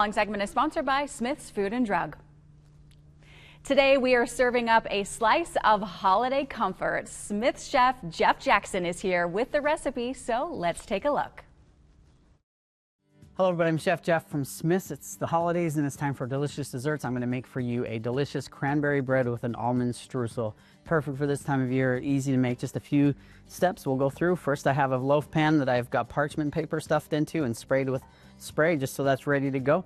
Following segment is sponsored by Smith's Food and Drug. Today we are serving up a slice of holiday comfort. Smith's chef Jeff Jackson is here with the recipe, so let's take a look. Hello everybody, I'm Chef Jeff from Smith's. It's the holidays and it's time for delicious desserts. I'm going to make for you a delicious cranberry bread with an almond streusel. Perfect for this time of year, easy to make. Just a few steps we'll go through. First, I have a loaf pan that I've got parchment paper stuffed into and sprayed with spray just so that's ready to go.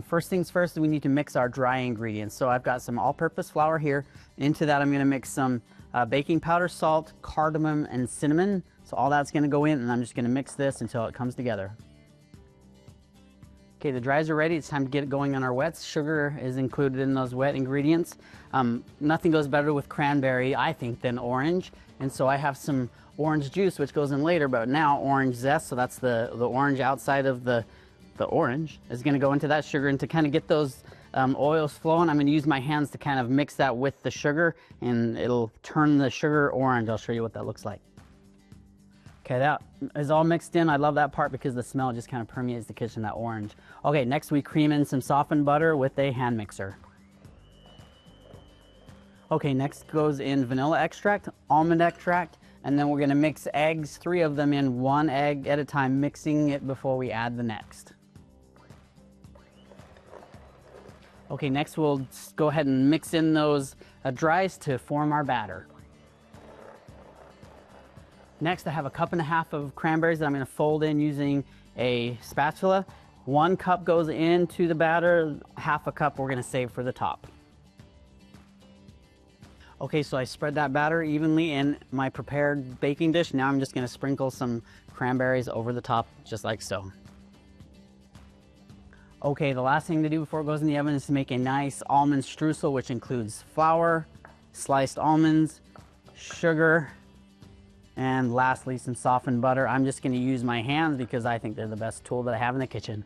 First things first, we need to mix our dry ingredients. So I've got some all-purpose flour here. Into that I'm going to mix some baking powder, salt, cardamom, and cinnamon. So all that's going to go in, and I'm just going to mix this until it comes together. Okay, the dries are ready. It's time to get it going on our wets. Sugar is included in those wet ingredients. Nothing goes better with cranberry, I think, than orange. And so I have some orange juice, which goes in later, but now orange zest. So that's the orange outside of the orange is going to go into that sugar. And to kind of get those oils flowing, I'm going to use my hands to kind of mix that with the sugar, and it'll turn the sugar orange. I'll show you what that looks like. Okay, that is all mixed in. I love that part because the smell just kind of permeates the kitchen, that orange. Okay, next we cream in some softened butter with a hand mixer. Okay, next goes in vanilla extract, almond extract, and then we're going to mix eggs, 3 of them in, 1 egg at a time, mixing it before we add the next. Okay, next we'll go ahead and mix in those dries to form our batter. Next, I have a 1.5 cups of cranberries that I'm going to fold in using a spatula. 1 cup goes into the batter, 1/2 cup we're going to save for the top. Okay, so I spread that batter evenly in my prepared baking dish. Now I'm just going to sprinkle some cranberries over the top, just like so. Okay, the last thing to do before it goes in the oven is to make a nice almond streusel, which includes flour, sliced almonds, sugar, and lastly some softened butter. I'm just going to use my hands because I think they're the best tool that I have in the kitchen.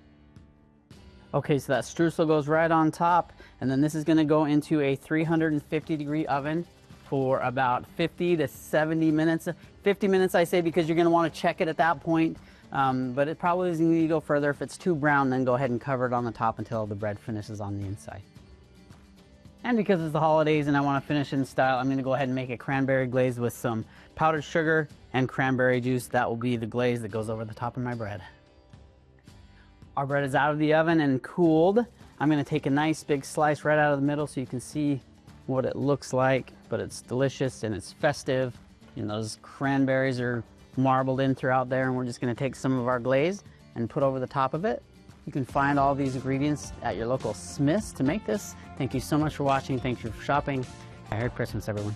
Okay, so that streusel goes right on top, and then this is going to go into a 350-degree oven for about 50 to 70 minutes. 50 minutes I say because you're going to want to check it at that point, but it probably doesn't need to go further. If it's too brown, then go ahead and cover it on the top until the bread finishes on the inside. And because it's the holidays and I want to finish in style, I'm going to go ahead and make a cranberry glaze with some powdered sugar and cranberry juice. That will be the glaze that goes over the top of my bread. Our bread is out of the oven and cooled. I'm going to take a nice big slice right out of the middle so you can see what it looks like, but it's delicious and it's festive. You know, those cranberries are marbled in throughout there, and we're just going to take some of our glaze and put over the top of it. You can find all these ingredients at your local Smith's to make this. Thank you so much for watching. Thank you for shopping. Merry Christmas, everyone.